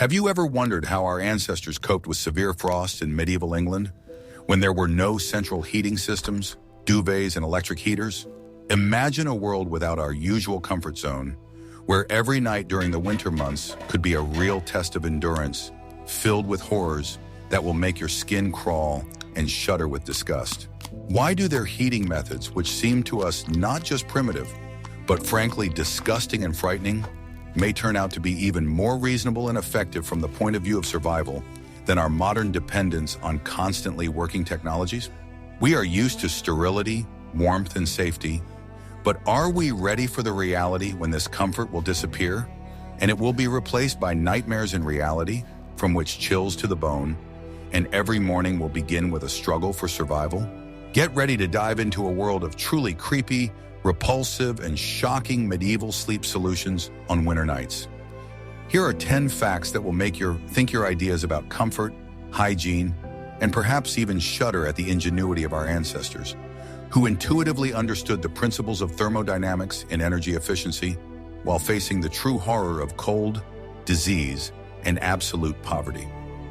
Have you ever wondered how our ancestors coped with severe frost in medieval England when there were no central heating systems, duvets, and electric heaters? Imagine a world without our usual comfort zone, where every night during the winter months could be a real test of endurance, filled with horrors that will make your skin crawl and shudder with disgust. Why do their heating methods, which seem to us not just primitive, but frankly disgusting and frightening, may turn out to be even more reasonable and effective from the point of view of survival than our modern dependence on constantly working technologies? We are used to sterility, warmth, and safety, but are we ready for the reality when this comfort will disappear and it will be replaced by nightmares in reality, from which chills to the bone, and every morning will begin with a struggle for survival? Get ready to dive into a world of truly creepy, repulsive, and shocking medieval sleep solutions on winter nights. Here are 10 facts that will make you think your ideas about comfort, hygiene, and perhaps even shudder at the ingenuity of our ancestors, who intuitively understood the principles of thermodynamics and energy efficiency while facing the true horror of cold, disease, and absolute poverty.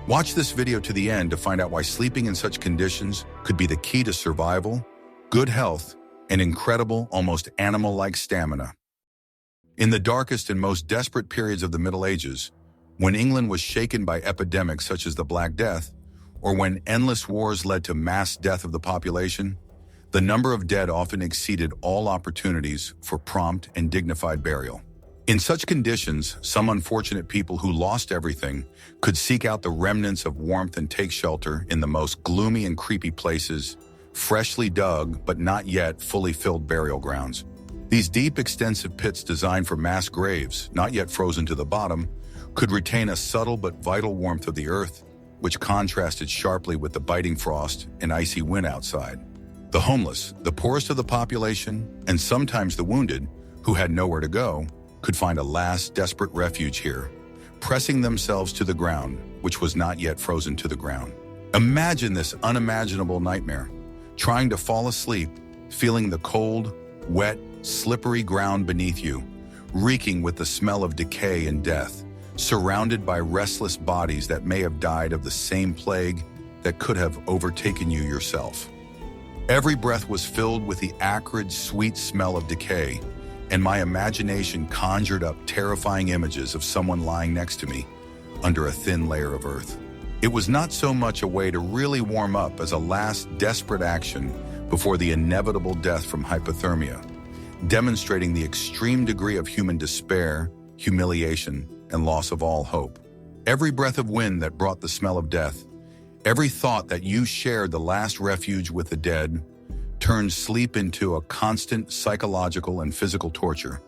Watch this video to the end to find out why sleeping in such conditions could be the key to survival, good health, and incredible, almost animal-like stamina. In the darkest and most desperate periods of the Middle Ages, when England was shaken by epidemics such as the Black Death, or when endless wars led to mass death of the population, the number of dead often exceeded all opportunities for prompt and dignified burial. In such conditions, some unfortunate people who lost everything could seek out the remnants of warmth and take shelter in the most gloomy and creepy places, freshly dug but not yet fully filled burial grounds. These deep, extensive pits designed for mass graves, not yet frozen to the bottom, could retain a subtle but vital warmth of the earth, which contrasted sharply with the biting frost and icy wind outside. The homeless, the poorest of the population, and sometimes the wounded, who had nowhere to go, could find a last desperate refuge here, pressing themselves to the ground, which was not yet frozen to the ground. Imagine this unimaginable nightmare, trying to fall asleep, feeling the cold, wet, slippery ground beneath you, reeking with the smell of decay and death, surrounded by restless bodies that may have died of the same plague that could have overtaken you yourself. Every breath was filled with the acrid, sweet smell of decay, and my imagination conjured up terrifying images of someone lying next to me under a thin layer of earth. It was not so much a way to really warm up as a last desperate action before the inevitable death from hypothermia, demonstrating the extreme degree of human despair, humiliation, and loss of all hope. Every breath of wind that brought the smell of death, every thought that you shared the last refuge with the dead, turned sleep into a constant psychological and physical torture,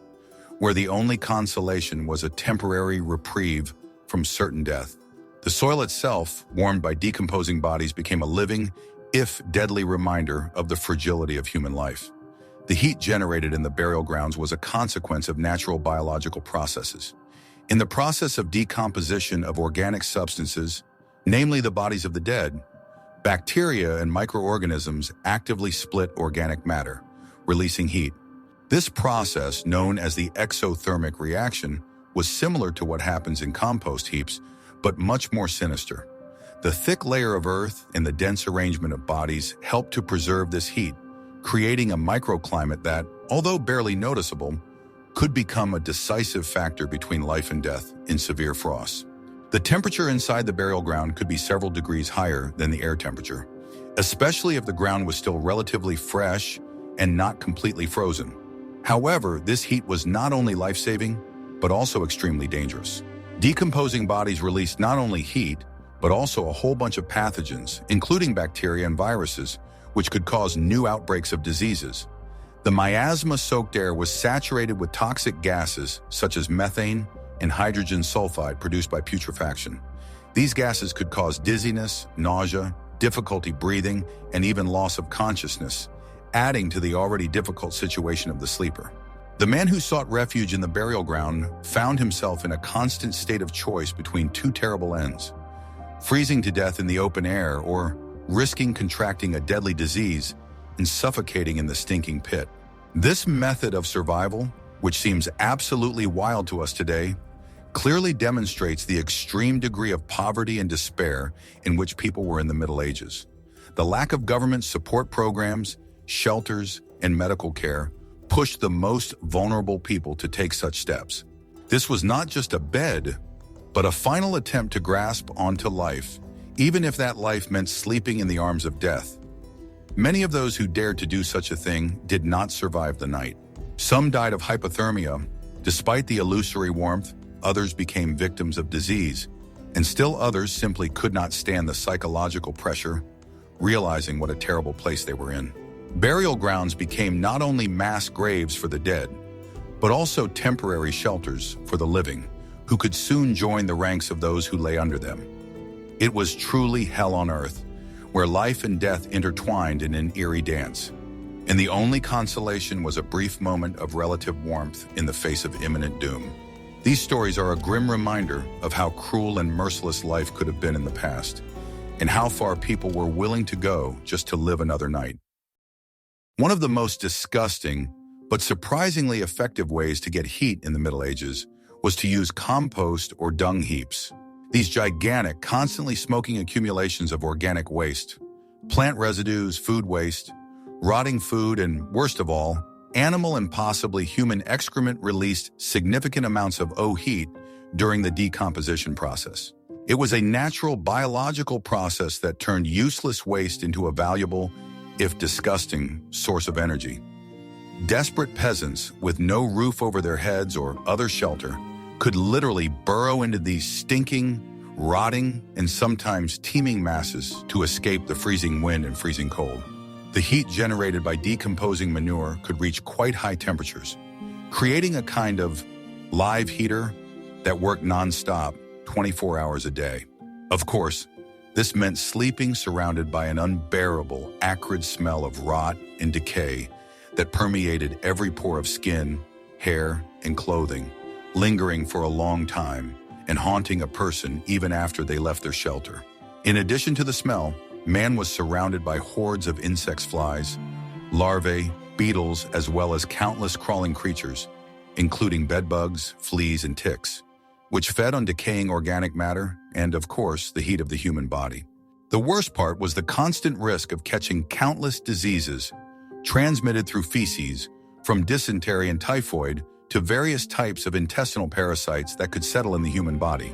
where the only consolation was a temporary reprieve from certain death. The soil itself, warmed by decomposing bodies, became a living, if deadly reminder of the fragility of human life. The heat generated in the burial grounds was a consequence of natural biological processes. In the process of decomposition of organic substances, namely the bodies of the dead, bacteria and microorganisms actively split organic matter, releasing heat. This process, known as the exothermic reaction, was similar to what happens in compost heaps, but much more sinister. The thick layer of earth and the dense arrangement of bodies helped to preserve this heat, creating a microclimate that, although barely noticeable, could become a decisive factor between life and death in severe frosts. The temperature inside the burial ground could be several degrees higher than the air temperature, especially if the ground was still relatively fresh and not completely frozen. However, this heat was not only life-saving, but also extremely dangerous. Decomposing bodies released not only heat, but also a whole bunch of pathogens, including bacteria and viruses, which could cause new outbreaks of diseases. The miasma-soaked air was saturated with toxic gases such as methane and hydrogen sulfide produced by putrefaction. These gases could cause dizziness, nausea, difficulty breathing, and even loss of consciousness, adding to the already difficult situation of the sleeper. The man who sought refuge in the burial ground found himself in a constant state of choice between two terrible ends: freezing to death in the open air or risking contracting a deadly disease and suffocating in the stinking pit. This method of survival, which seems absolutely wild to us today, clearly demonstrates the extreme degree of poverty and despair in which people were in the Middle Ages. The lack of government support programs, shelters, and medical care pushed the most vulnerable people to take such steps. This was not just a bed, but a final attempt to grasp onto life, even if that life meant sleeping in the arms of death. Many of those who dared to do such a thing did not survive the night. Some died of hypothermia. Despite the illusory warmth, others became victims of disease, and still others simply could not stand the psychological pressure, realizing what a terrible place they were in. Burial grounds became not only mass graves for the dead, but also temporary shelters for the living, who could soon join the ranks of those who lay under them. It was truly hell on earth, where life and death intertwined in an eerie dance. And the only consolation was a brief moment of relative warmth in the face of imminent doom. These stories are a grim reminder of how cruel and merciless life could have been in the past, and how far people were willing to go just to live another night. One of the most disgusting, but surprisingly effective ways to get heat in the Middle Ages was to use compost or dung heaps. These gigantic, constantly smoking accumulations of organic waste, plant residues, food waste, rotting food, and worst of all, animal and possibly human excrement released significant amounts of heat during the decomposition process. It was a natural biological process that turned useless waste into a valuable, if disgusting, source of energy. Desperate peasants with no roof over their heads or other shelter could literally burrow into these stinking, rotting, and sometimes teeming masses to escape the freezing wind and freezing cold. The heat generated by decomposing manure could reach quite high temperatures, creating a kind of live heater that worked nonstop, 24 hours a day. Of course, this meant sleeping surrounded by an unbearable, acrid smell of rot and decay that permeated every pore of skin, hair, and clothing, lingering for a long time and haunting a person even after they left their shelter. In addition to the smell, man was surrounded by hordes of insect flies, larvae, beetles, as well as countless crawling creatures, including bedbugs, fleas, and ticks, which fed on decaying organic matter and, of course, the heat of the human body. The worst part was the constant risk of catching countless diseases transmitted through feces, from dysentery and typhoid to various types of intestinal parasites that could settle in the human body.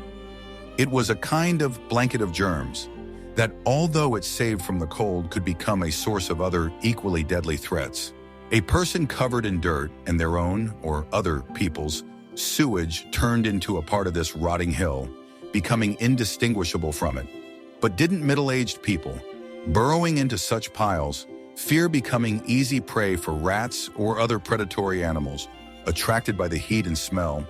It was a kind of blanket of germs that, although it saved from the cold, could become a source of other equally deadly threats. A person covered in dirt and their own or other people's sewage turned into a part of this rotting hill, becoming indistinguishable from it. But didn't middle-aged people, burrowing into such piles, fear becoming easy prey for rats or other predatory animals, attracted by the heat and smell,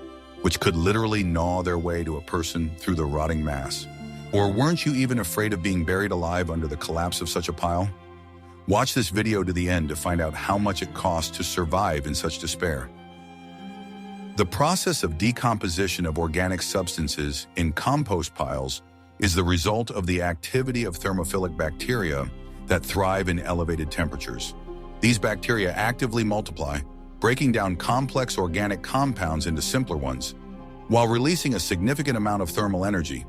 which could literally gnaw their way to a person through the rotting mass? Or weren't you even afraid of being buried alive under the collapse of such a pile? Watch this video to the end to find out how much it costs to survive in such despair. The process of decomposition of organic substances in compost piles is the result of the activity of thermophilic bacteria that thrive in elevated temperatures. These bacteria actively multiply, breaking down complex organic compounds into simpler ones, while releasing a significant amount of thermal energy.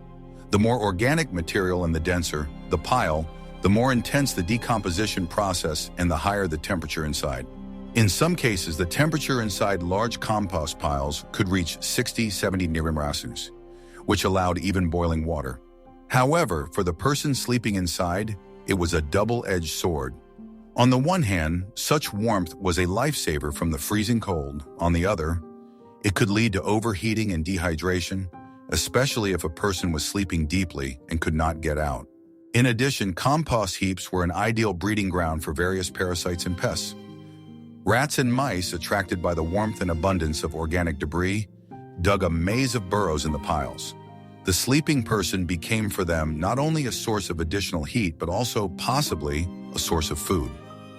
The more organic material and the denser the pile, the more intense the decomposition process and the higher the temperature inside. In some cases, the temperature inside large compost piles could reach 60-70 degrees, which allowed even boiling water. However, for the person sleeping inside, it was a double-edged sword. On the one hand, such warmth was a lifesaver from the freezing cold. On the other, it could lead to overheating and dehydration, especially if a person was sleeping deeply and could not get out. In addition, compost heaps were an ideal breeding ground for various parasites and pests. Rats and mice, attracted by the warmth and abundance of organic debris, dug a maze of burrows in the piles. The sleeping person became for them not only a source of additional heat, but also possibly a source of food.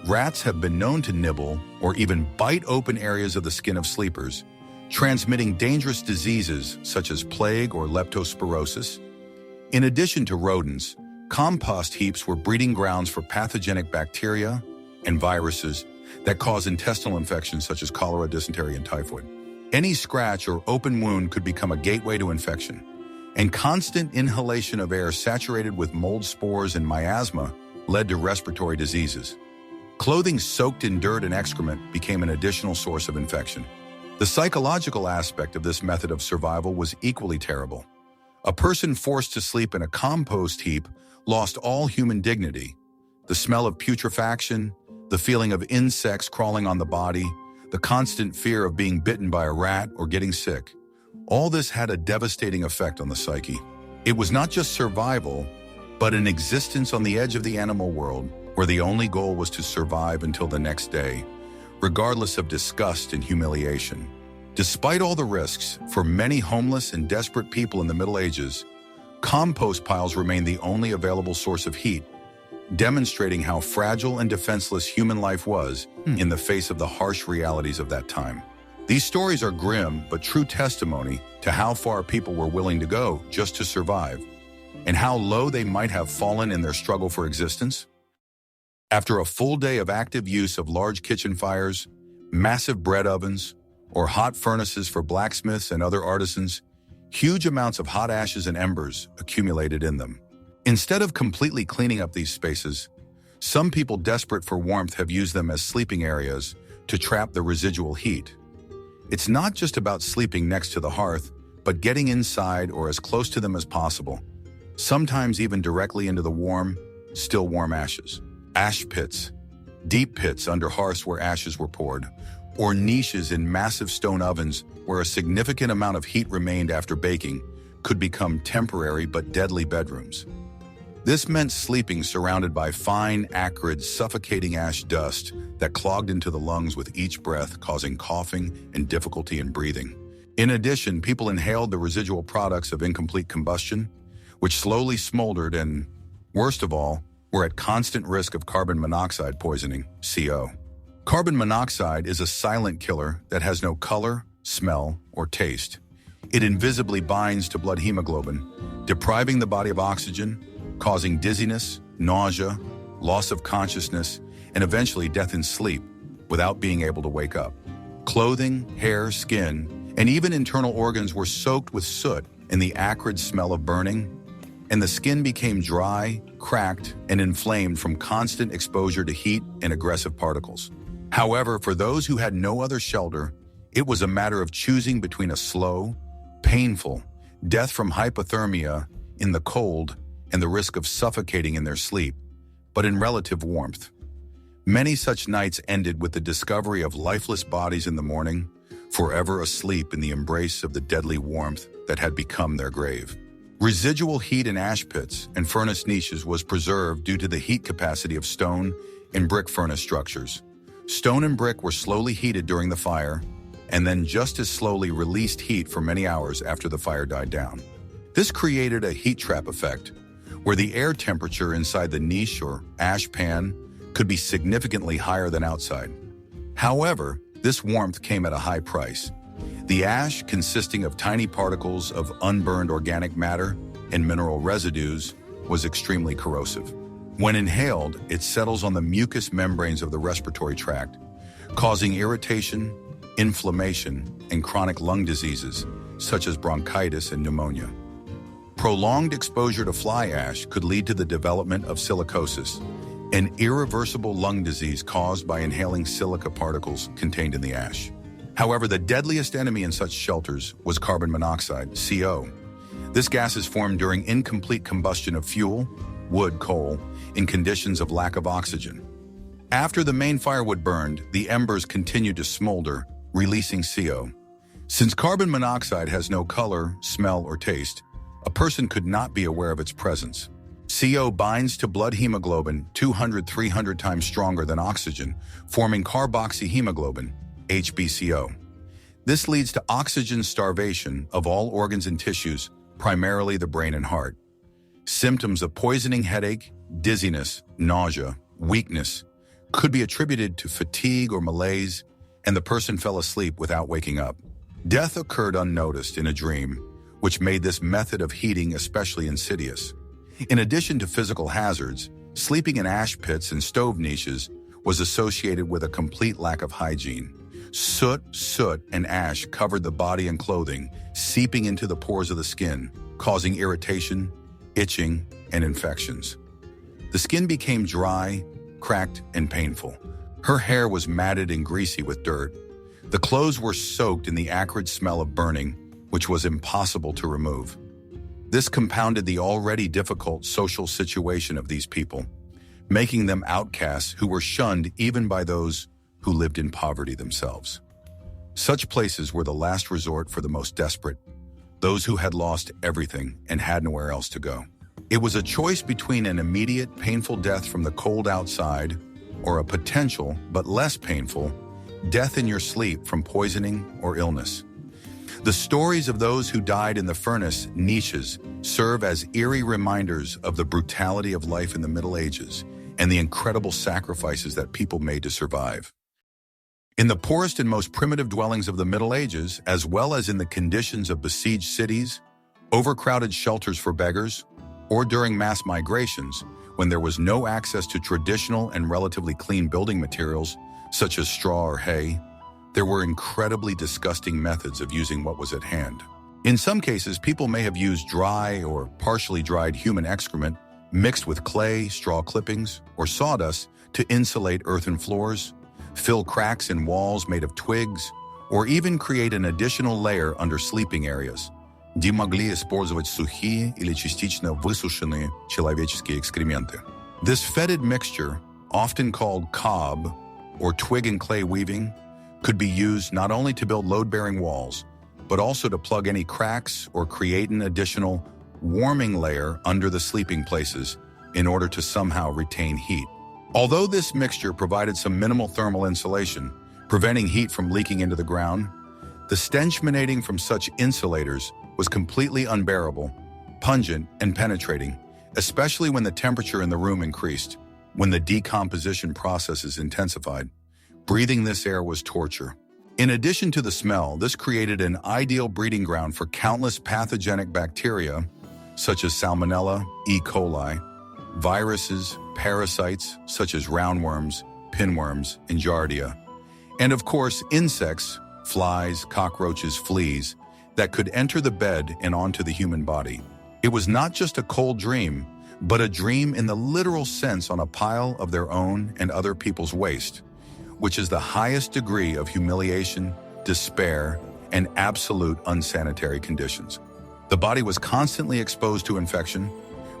Rats have been known to nibble or even bite open areas of the skin of sleepers, transmitting dangerous diseases such as plague or leptospirosis. In addition to rodents, compost heaps were breeding grounds for pathogenic bacteria and viruses that cause intestinal infections such as cholera, dysentery, and typhoid. Any scratch or open wound could become a gateway to infection, and constant inhalation of air saturated with mold spores and miasma led to respiratory diseases. Clothing soaked in dirt and excrement became an additional source of infection. The psychological aspect of this method of survival was equally terrible. A person forced to sleep in a compost heap lost all human dignity. The smell of putrefaction, the feeling of insects crawling on the body, the constant fear of being bitten by a rat or getting sick. All this had a devastating effect on the psyche. It was not just survival, but an existence on the edge of the animal world, where the only goal was to survive until the next day, regardless of disgust and humiliation. Despite all the risks, for many homeless and desperate people in the Middle Ages, compost piles remained the only available source of heat, demonstrating how fragile and defenseless human life was in the face of the harsh realities of that time. These stories are grim but true testimony to how far people were willing to go just to survive, and how low they might have fallen in their struggle for existence. After a full day of active use of large kitchen fires, massive bread ovens, or hot furnaces for blacksmiths and other artisans, huge amounts of hot ashes and embers accumulated in them. Instead of completely cleaning up these spaces, some people desperate for warmth have used them as sleeping areas to trap the residual heat. It's not just about sleeping next to the hearth, but getting inside or as close to them as possible, sometimes even directly into the warm, still warm ashes. Ash pits, deep pits under hearths where ashes were poured, or niches in massive stone ovens where a significant amount of heat remained after baking, could become temporary but deadly bedrooms. This meant sleeping surrounded by fine, acrid, suffocating ash dust that clogged into the lungs with each breath, causing coughing and difficulty in breathing. In addition, people inhaled the residual products of incomplete combustion, which slowly smoldered and, worst of all, were at constant risk of carbon monoxide poisoning, CO. Carbon monoxide is a silent killer that has no color, smell, or taste. It invisibly binds to blood hemoglobin, depriving the body of oxygen, causing dizziness, nausea, loss of consciousness, and eventually death in sleep without being able to wake up. Clothing, hair, skin, and even internal organs were soaked with soot and the acrid smell of burning, and the skin became dry, cracked, and inflamed from constant exposure to heat and aggressive particles. However, for those who had no other shelter, it was a matter of choosing between a slow, painful death from hypothermia in the cold and the risk of suffocating in their sleep, but in relative warmth. Many such nights ended with the discovery of lifeless bodies in the morning, forever asleep in the embrace of the deadly warmth that had become their grave. Residual heat in ash pits and furnace niches was preserved due to the heat capacity of stone and brick furnace structures. Stone and brick were slowly heated during the fire, and then just as slowly released heat for many hours after the fire died down. This created a heat trap effect, where the air temperature inside the niche or ash pan could be significantly higher than outside. However, this warmth came at a high price. The ash, consisting of tiny particles of unburned organic matter and mineral residues, was extremely corrosive. When inhaled, it settles on the mucous membranes of the respiratory tract, causing irritation, inflammation, and chronic lung diseases, such as bronchitis and pneumonia. Prolonged exposure to fly ash could lead to the development of silicosis, an irreversible lung disease caused by inhaling silica particles contained in the ash. However, the deadliest enemy in such shelters was carbon monoxide, CO. This gas is formed during incomplete combustion of fuel, wood, coal, in conditions of lack of oxygen. After the main firewood burned, the embers continued to smolder, releasing CO. Since carbon monoxide has no color, smell, or taste, a person could not be aware of its presence. CO binds to blood hemoglobin 200-300 times stronger than oxygen, forming carboxyhemoglobin, HbCO. This leads to oxygen starvation of all organs and tissues, primarily the brain and heart. Symptoms of poisoning headache, dizziness, nausea, weakness could be attributed to fatigue or malaise, and the person fell asleep without waking up. Death occurred unnoticed in a dream, which made this method of heating especially insidious. In addition to physical hazards, sleeping in ash pits and stove niches was associated with a complete lack of hygiene. Soot, and ash covered the body and clothing, seeping into the pores of the skin, causing irritation, itching, and infections. The skin became dry, cracked, and painful. Her hair was matted and greasy with dirt. The clothes were soaked in the acrid smell of burning, which was impossible to remove. This compounded the already difficult social situation of these people, making them outcasts who were shunned even by those who lived in poverty themselves. Such places were the last resort for the most desperate, those who had lost everything and had nowhere else to go. It was a choice between an immediate, painful death from the cold outside or a potential, but less painful, death in your sleep from poisoning or illness. The stories of those who died in the furnace niches serve as eerie reminders of the brutality of life in the Middle Ages and the incredible sacrifices that people made to survive. In the poorest and most primitive dwellings of the Middle Ages, as well as in the conditions of besieged cities, overcrowded shelters for beggars, or during mass migrations, when there was no access to traditional and relatively clean building materials, such as straw or hay, there were incredibly disgusting methods of using what was at hand. In some cases, people may have used dry or partially dried human excrement mixed with clay, straw clippings, or sawdust to insulate earthen floors, fill cracks in walls made of twigs, or even create an additional layer under sleeping areas. Где могли использовать сухие или частично высушенные человеческие экскременты. This fetid mixture, often called cob, or twig and clay weaving, could be used not only to build load-bearing walls, but also to plug any cracks or create an additional warming layer under the sleeping places in order to somehow retain heat. Although this mixture provided some minimal thermal insulation, preventing heat from leaking into the ground, the stench emanating from such insulators was completely unbearable, pungent, and penetrating, especially when the temperature in the room increased. When the decomposition processes intensified, breathing this air was torture. In addition to the smell, this created an ideal breeding ground for countless pathogenic bacteria, such as Salmonella, E. coli, viruses, parasites, such as roundworms, pinworms, and giardia, and of course, insects, flies, cockroaches, fleas, that could enter the bed and onto the human body. It was not just a cold dream, but a dream in the literal sense on a pile of their own and other people's waste, which is the highest degree of humiliation, despair, and absolute unsanitary conditions. The body was constantly exposed to infection,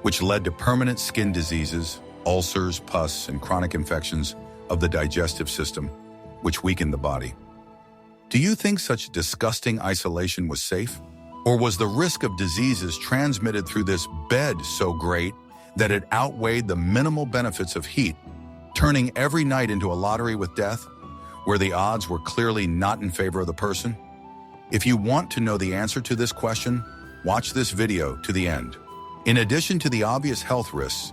which led to permanent skin diseases, ulcers, pus, and chronic infections of the digestive system, which weakened the body. Do you think such disgusting isolation was safe? Or was the risk of diseases transmitted through this bed so great that it outweighed the minimal benefits of heat, turning every night into a lottery with death, where the odds were clearly not in favor of the person? If you want to know the answer to this question, watch this video to the end. In addition to the obvious health risks,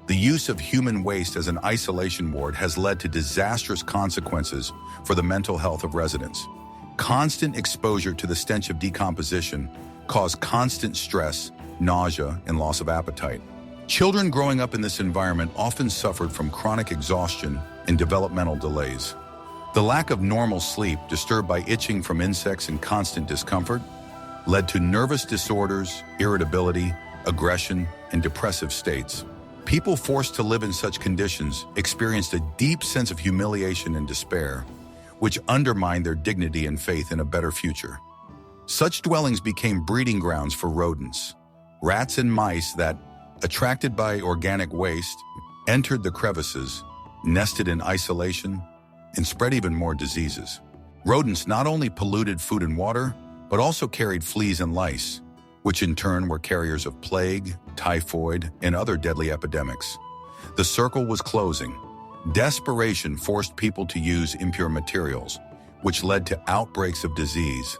the use of human waste as an isolation ward has led to disastrous consequences for the mental health of residents. Constant exposure to the stench of decomposition caused constant stress, nausea, and loss of appetite. Children growing up in this environment often suffered from chronic exhaustion and developmental delays. The lack of normal sleep, disturbed by itching from insects and constant discomfort, led to nervous disorders, irritability, aggression, and depressive states. People forced to live in such conditions experienced a deep sense of humiliation and despair, which undermined their dignity and faith in a better future. Such dwellings became breeding grounds for rodents, rats and mice that, attracted by organic waste, entered the crevices, nested in isolation, and spread even more diseases. Rodents not only polluted food and water, but also carried fleas and lice, which in turn were carriers of plague, typhoid, and other deadly epidemics. The circle was closing. Desperation forced people to use impure materials, which led to outbreaks of disease,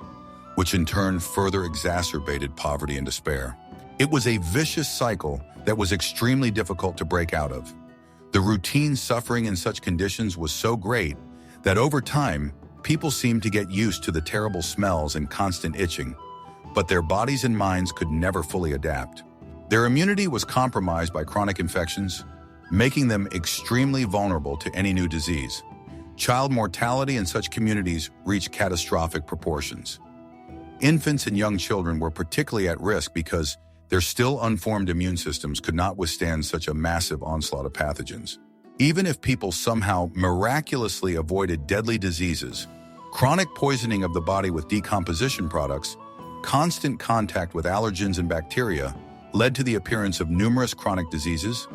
which in turn further exacerbated poverty and despair. It was a vicious cycle that was extremely difficult to break out of. The routine suffering in such conditions was so great that over time, people seemed to get used to the terrible smells and constant itching, but their bodies and minds could never fully adapt. Their immunity was compromised by chronic infections, making them extremely vulnerable to any new disease. Child mortality in such communities reached catastrophic proportions. Infants and young children were particularly at risk because their still unformed immune systems could not withstand such a massive onslaught of pathogens. Even if people somehow miraculously avoided deadly diseases, chronic poisoning of the body with decomposition products, constant contact with allergens and bacteria led to the appearance of numerous chronic diseases,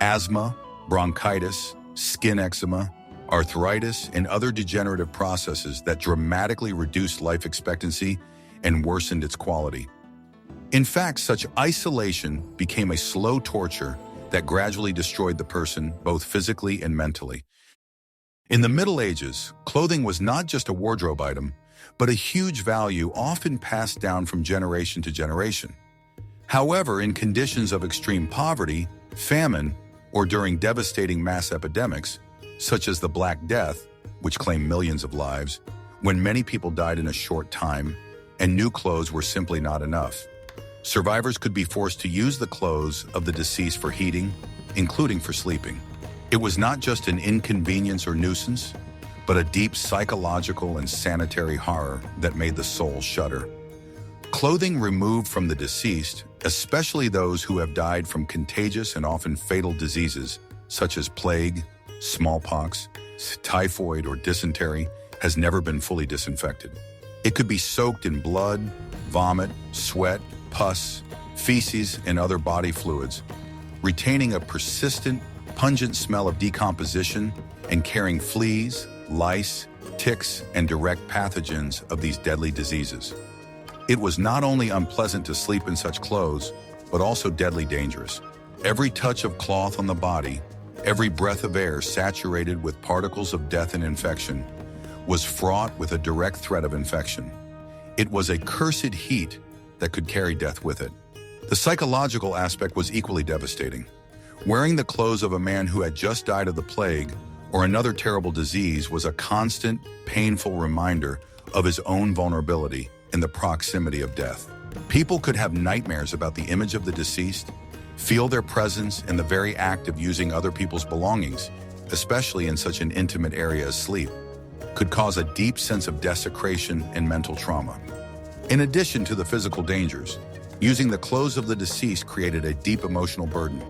asthma, bronchitis, skin eczema, arthritis, and other degenerative processes that dramatically reduced life expectancy and worsened its quality. In fact, such isolation became a slow torture that gradually destroyed the person both physically and mentally. In the Middle Ages, clothing was not just a wardrobe item, but a huge value often passed down from generation to generation. However, in conditions of extreme poverty, famine, or during devastating mass epidemics, such as the Black Death, which claimed millions of lives, when many people died in a short time, and new clothes were simply not enough, survivors could be forced to use the clothes of the deceased for heating, including for sleeping. It was not just an inconvenience or nuisance, but a deep psychological and sanitary horror that made the soul shudder. Clothing removed from the deceased, especially those who have died from contagious and often fatal diseases such as plague, smallpox, typhoid, or dysentery, has never been fully disinfected. It could be soaked in blood, vomit, sweat, pus, feces, and other body fluids, retaining a persistent, pungent smell of decomposition and carrying fleas, lice, ticks, and direct pathogens of these deadly diseases. It was not only unpleasant to sleep in such clothes, but also deadly dangerous. Every touch of cloth on the body, every breath of air saturated with particles of death and infection, was fraught with a direct threat of infection. It was a cursed heat that could carry death with it. The psychological aspect was equally devastating. Wearing the clothes of a man who had just died of the plague or another terrible disease was a constant, painful reminder of his own vulnerability in the proximity of death. People could have nightmares about the image of the deceased, feel their presence in the very act of using other people's belongings, especially in such an intimate area as sleep, could cause a deep sense of desecration and mental trauma. In addition to the physical dangers, using the clothes of the deceased created a deep emotional burden.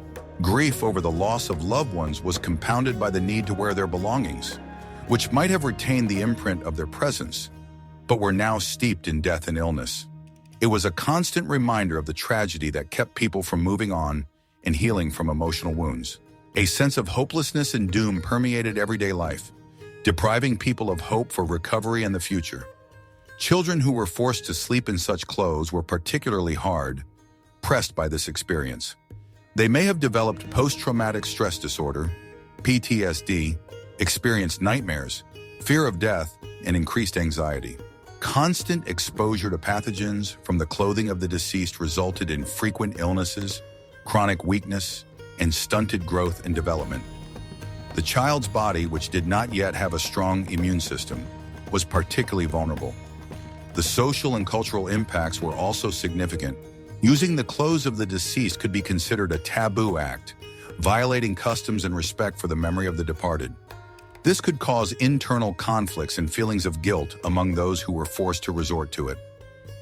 Grief over the loss of loved ones was compounded by the need to wear their belongings, which might have retained the imprint of their presence, but were now steeped in death and illness. It was a constant reminder of the tragedy that kept people from moving on and healing from emotional wounds. A sense of hopelessness and doom permeated everyday life, depriving people of hope for recovery and the future. Children who were forced to sleep in such clothes were particularly hard pressed by this experience. They may have developed post-traumatic stress disorder, PTSD, experienced nightmares, fear of death, and increased anxiety. Constant exposure to pathogens from the clothing of the deceased resulted in frequent illnesses, chronic weakness, and stunted growth and development. The child's body, which did not yet have a strong immune system, was particularly vulnerable. The social and cultural impacts were also significant. Using the clothes of the deceased could be considered a taboo act, violating customs and respect for the memory of the departed. This could cause internal conflicts and feelings of guilt among those who were forced to resort to it.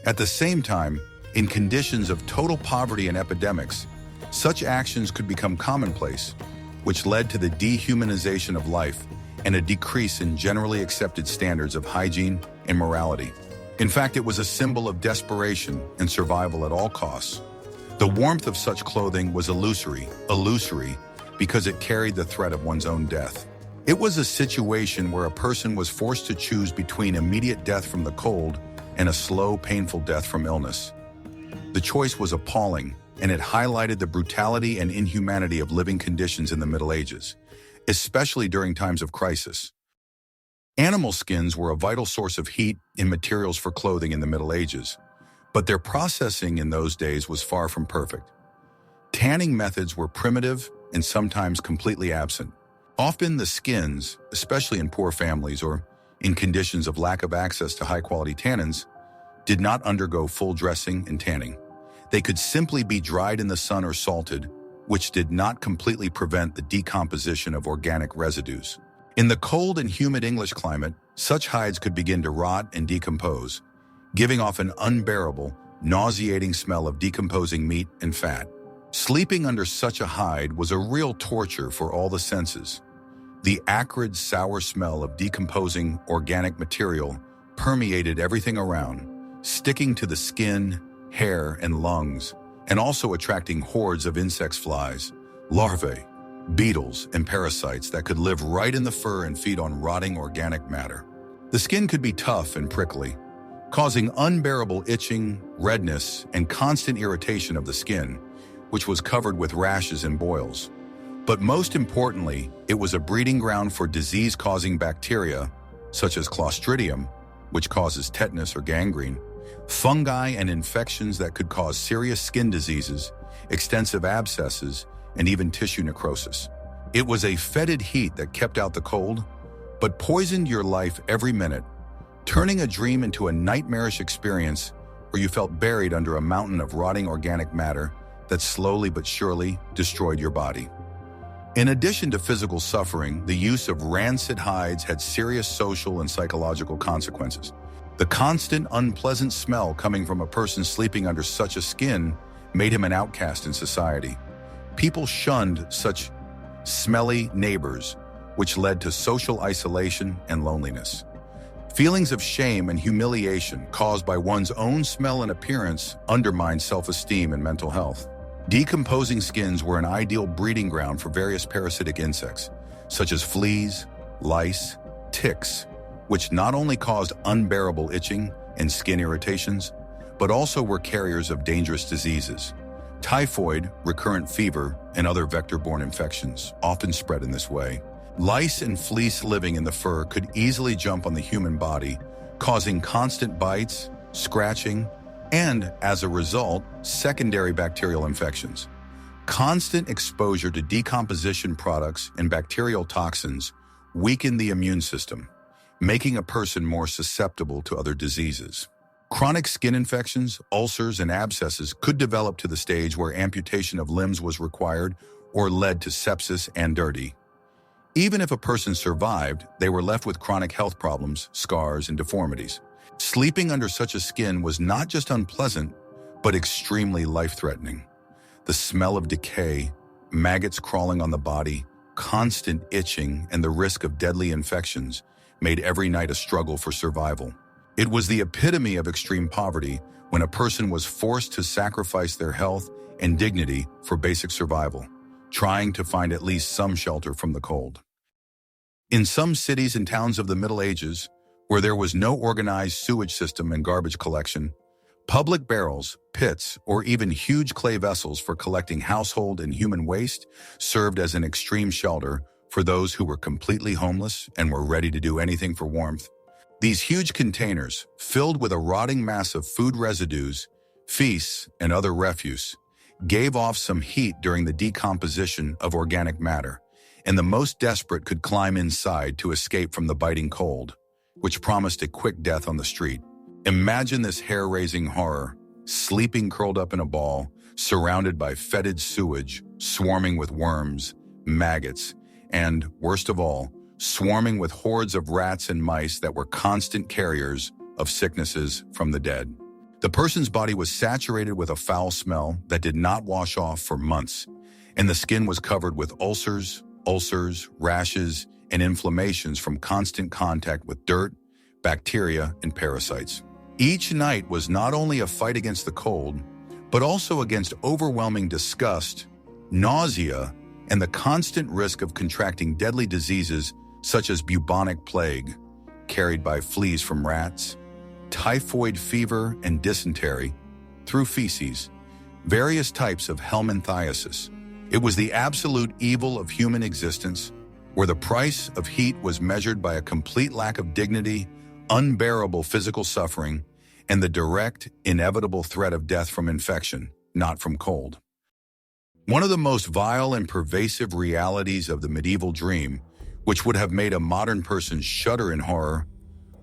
At the same time, in conditions of total poverty and epidemics, such actions could become commonplace, which led to the dehumanization of life and a decrease in generally accepted standards of hygiene and morality. In fact, it was a symbol of desperation and survival at all costs. The warmth of such clothing was illusory because it carried the threat of one's own death. It was a situation where a person was forced to choose between immediate death from the cold and a slow, painful death from illness. The choice was appalling, and it highlighted the brutality and inhumanity of living conditions in the Middle Ages, especially during times of crisis. Animal skins were a vital source of heat and materials for clothing in the Middle Ages, but their processing in those days was far from perfect. Tanning methods were primitive and sometimes completely absent. Often the skins, especially in poor families or in conditions of lack of access to high-quality tannins, did not undergo full dressing and tanning. They could simply be dried in the sun or salted, which did not completely prevent the decomposition of organic residues. In the cold and humid English climate, such hides could begin to rot and decompose, giving off an unbearable, nauseating smell of decomposing meat and fat. Sleeping under such a hide was a real torture for all the senses. The acrid, sour smell of decomposing organic material permeated everything around, sticking to the skin, hair, and lungs, and also attracting hordes of insects, flies, larvae, beetles, and parasites that could live right in the fur and feed on rotting organic matter. The skin could be tough and prickly, causing unbearable itching, redness, and constant irritation of the skin, which was covered with rashes and boils. But most importantly, it was a breeding ground for disease-causing bacteria, such as Clostridium, which causes tetanus or gangrene, fungi and infections that could cause serious skin diseases, extensive abscesses, and even tissue necrosis. It was a fetid heat that kept out the cold, but poisoned your life every minute, turning a dream into a nightmarish experience where you felt buried under a mountain of rotting organic matter that slowly but surely destroyed your body. In addition to physical suffering, the use of rancid hides had serious social and psychological consequences. The constant, unpleasant smell coming from a person sleeping under such a skin made him an outcast in society. People shunned such smelly neighbors, which led to social isolation and loneliness. Feelings of shame and humiliation caused by one's own smell and appearance undermined self-esteem and mental health. Decomposing skins were an ideal breeding ground for various parasitic insects, such as fleas, lice, ticks, which not only caused unbearable itching and skin irritations, but also were carriers of dangerous diseases. Typhoid, recurrent fever, and other vector-borne infections often spread in this way. Lice and fleas living in the fur could easily jump on the human body, causing constant bites, scratching, and, as a result, secondary bacterial infections. Constant exposure to decomposition products and bacterial toxins weaken the immune system, making a person more susceptible to other diseases. Chronic skin infections, ulcers, and abscesses could develop to the stage where amputation of limbs was required or led to sepsis and dirty. Even if a person survived, they were left with chronic health problems, scars, and deformities. Sleeping under such a skin was not just unpleasant, but extremely life-threatening. The smell of decay, maggots crawling on the body, constant itching, and the risk of deadly infections made every night a struggle for survival. It was the epitome of extreme poverty when a person was forced to sacrifice their health and dignity for basic survival, trying to find at least some shelter from the cold. In some cities and towns of the Middle Ages, where there was no organized sewage system and garbage collection, public barrels, pits, or even huge clay vessels for collecting household and human waste served as an extreme shelter for those who were completely homeless and were ready to do anything for warmth. These huge containers, filled with a rotting mass of food residues, feces, and other refuse, gave off some heat during the decomposition of organic matter, and the most desperate could climb inside to escape from the biting cold, which promised a quick death on the street. Imagine this hair-raising horror, sleeping curled up in a ball, surrounded by fetid sewage, swarming with worms, maggots, and, worst of all, swarming with hordes of rats and mice that were constant carriers of sicknesses from the dead. The person's body was saturated with a foul smell that did not wash off for months, and the skin was covered with ulcers, rashes, and inflammations from constant contact with dirt, bacteria, and parasites. Each night was not only a fight against the cold, but also against overwhelming disgust, nausea, and the constant risk of contracting deadly diseases such as bubonic plague, carried by fleas from rats, typhoid fever and dysentery, through feces, various types of helminthiasis. It was the absolute evil of human existence, where the price of heat was measured by a complete lack of dignity, unbearable physical suffering, and the direct, inevitable threat of death from infection, not from cold. One of the most vile and pervasive realities of the medieval dream, which would have made a modern person shudder in horror,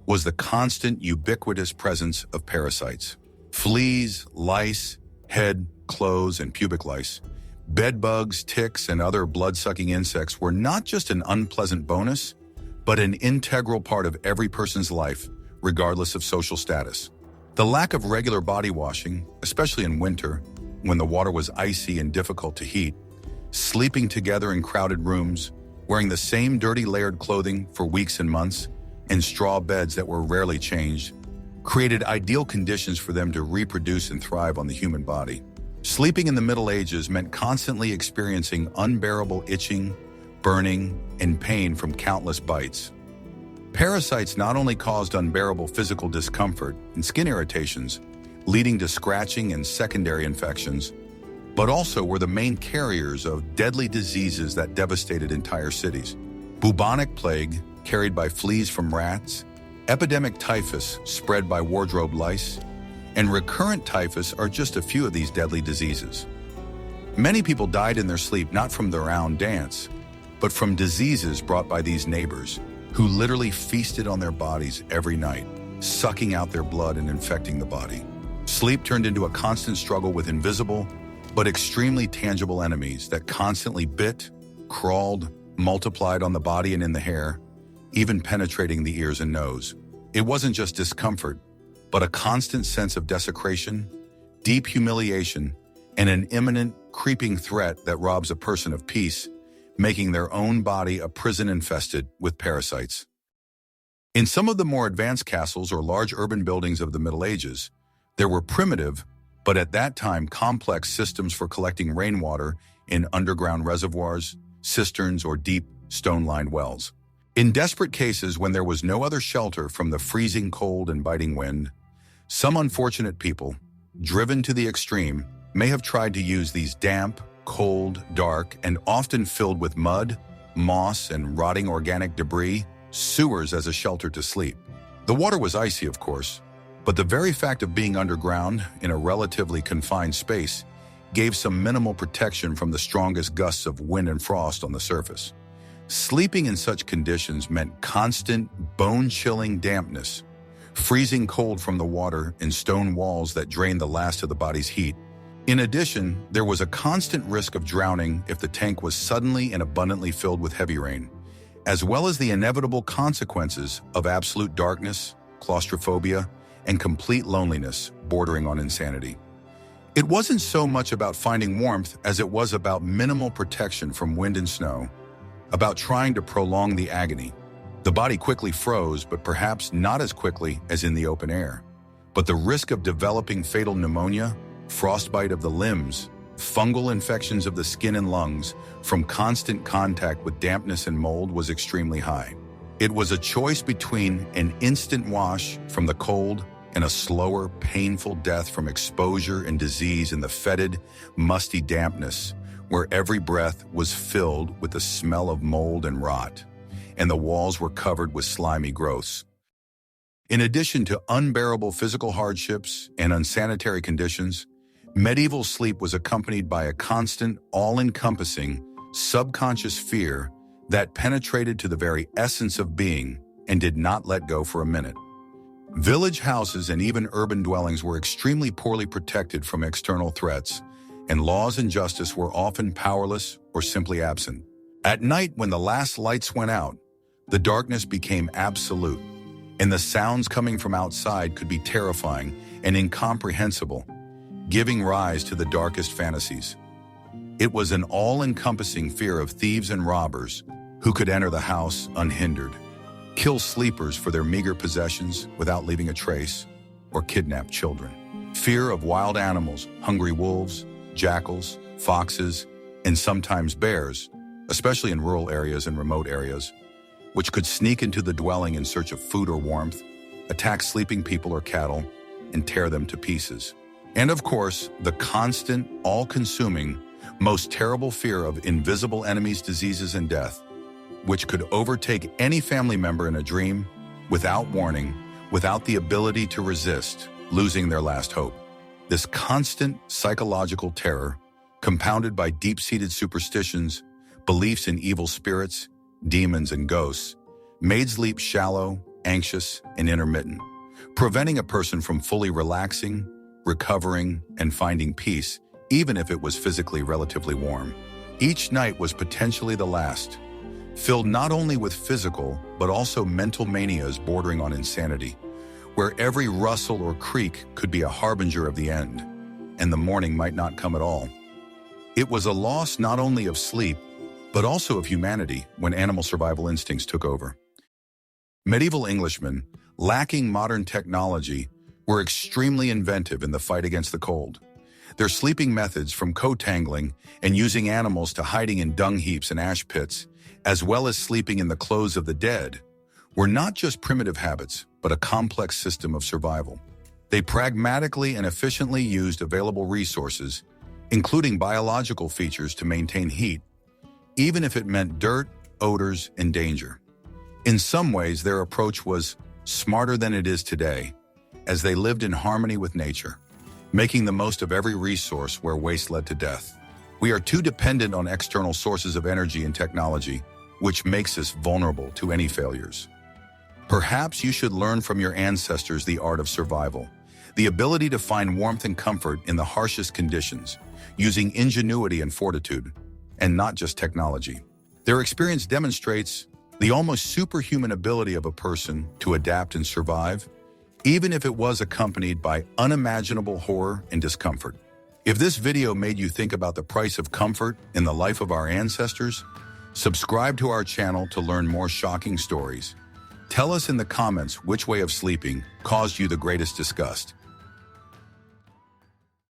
was the constant, ubiquitous presence of parasites. Fleas, lice, head, clothes, and pubic lice, bedbugs, ticks, and other blood-sucking insects were not just an unpleasant bonus, but an integral part of every person's life, regardless of social status. The lack of regular body washing, especially in winter, when the water was icy and difficult to heat, sleeping together in crowded rooms, wearing the same dirty layered clothing for weeks and months, and straw beds that were rarely changed, created ideal conditions for them to reproduce and thrive on the human body. Sleeping in the Middle Ages meant constantly experiencing unbearable itching, burning, and pain from countless bites. Parasites not only caused unbearable physical discomfort and skin irritations, leading to scratching and secondary infections, but also were the main carriers of deadly diseases that devastated entire cities. Bubonic plague, carried by fleas from rats, epidemic typhus, spread by wardrobe lice, and recurrent typhus are just a few of these deadly diseases. Many people died in their sleep not from their own dance, but from diseases brought by these neighbors, who literally feasted on their bodies every night, sucking out their blood and infecting the body. Sleep turned into a constant struggle with invisible, but extremely tangible enemies that constantly bit, crawled, multiplied on the body and in the hair, even penetrating the ears and nose. It wasn't just discomfort, but a constant sense of desecration, deep humiliation, and an imminent, creeping threat that robs a person of peace, making their own body a prison infested with parasites. In some of the more advanced castles or large urban buildings of the Middle Ages, there were primitive, but at that time complex systems for collecting rainwater in underground reservoirs, cisterns, or deep, stone-lined wells. In desperate cases when there was no other shelter from the freezing cold and biting wind, some unfortunate people, driven to the extreme, may have tried to use these damp, cold, dark, and often filled with mud, moss, and rotting organic debris, sewers as a shelter to sleep. The water was icy, of course, but the very fact of being underground in a relatively confined space gave some minimal protection from the strongest gusts of wind and frost on the surface. Sleeping in such conditions meant constant, bone-chilling dampness, freezing cold from the water and stone walls that drained the last of the body's heat. In addition, there was a constant risk of drowning if the tank was suddenly and abundantly filled with heavy rain, as well as the inevitable consequences of absolute darkness, claustrophobia, and complete loneliness bordering on insanity. It wasn't so much about finding warmth as it was about minimal protection from wind and snow, about trying to prolong the agony. The body quickly froze, but perhaps not as quickly as in the open air. But the risk of developing fatal pneumonia, frostbite of the limbs, fungal infections of the skin and lungs from constant contact with dampness and mold was extremely high. It was a choice between an instant wash from the cold and a slower, painful death from exposure and disease in the fetid, musty dampness, where every breath was filled with the smell of mold and rot, and the walls were covered with slimy growths. In addition to unbearable physical hardships and unsanitary conditions, medieval sleep was accompanied by a constant, all-encompassing, subconscious fear that penetrated to the very essence of being and did not let go for a minute. Village houses and even urban dwellings were extremely poorly protected from external threats, and laws and justice were often powerless or simply absent. At night, when the last lights went out, the darkness became absolute, and the sounds coming from outside could be terrifying and incomprehensible, giving rise to the darkest fantasies. It was an all-encompassing fear of thieves and robbers who could enter the house unhindered, kill sleepers for their meager possessions without leaving a trace, or kidnap children. Fear of wild animals, hungry wolves, jackals, foxes, and sometimes bears, especially in rural areas and remote areas, which could sneak into the dwelling in search of food or warmth, attack sleeping people or cattle, and tear them to pieces. And of course, the constant, all-consuming, most terrible fear of invisible enemies, diseases, and death, which could overtake any family member in a dream, without warning, without the ability to resist, losing their last hope. This constant psychological terror, compounded by deep-seated superstitions, beliefs in evil spirits, demons, and ghosts, made sleep shallow, anxious, and intermittent, preventing a person from fully relaxing, recovering, and finding peace, even if it was physically relatively warm. Each night was potentially the last, filled not only with physical, but also mental manias bordering on insanity, where every rustle or creak could be a harbinger of the end, and the morning might not come at all. It was a loss not only of sleep, but also of humanity when animal survival instincts took over. Medieval Englishmen, lacking modern technology, were extremely inventive in the fight against the cold. Their sleeping methods, from co-tangling and using animals to hiding in dung heaps and ash pits, as well as sleeping in the clothes of the dead, were not just primitive habits, but a complex system of survival. They pragmatically and efficiently used available resources, including biological features, to maintain heat, even if it meant dirt, odors, and danger. In some ways, their approach was smarter than it is today, as they lived in harmony with nature, making the most of every resource where waste led to death. We are too dependent on external sources of energy and technology, which makes us vulnerable to any failures. Perhaps you should learn from your ancestors the art of survival, the ability to find warmth and comfort in the harshest conditions, using ingenuity and fortitude, and not just technology. Their experience demonstrates the almost superhuman ability of a person to adapt and survive, even if it was accompanied by unimaginable horror and discomfort. If this video made you think about the price of comfort in the life of our ancestors, subscribe to our channel to learn more shocking stories. Tell us in the comments which way of sleeping caused you the greatest disgust.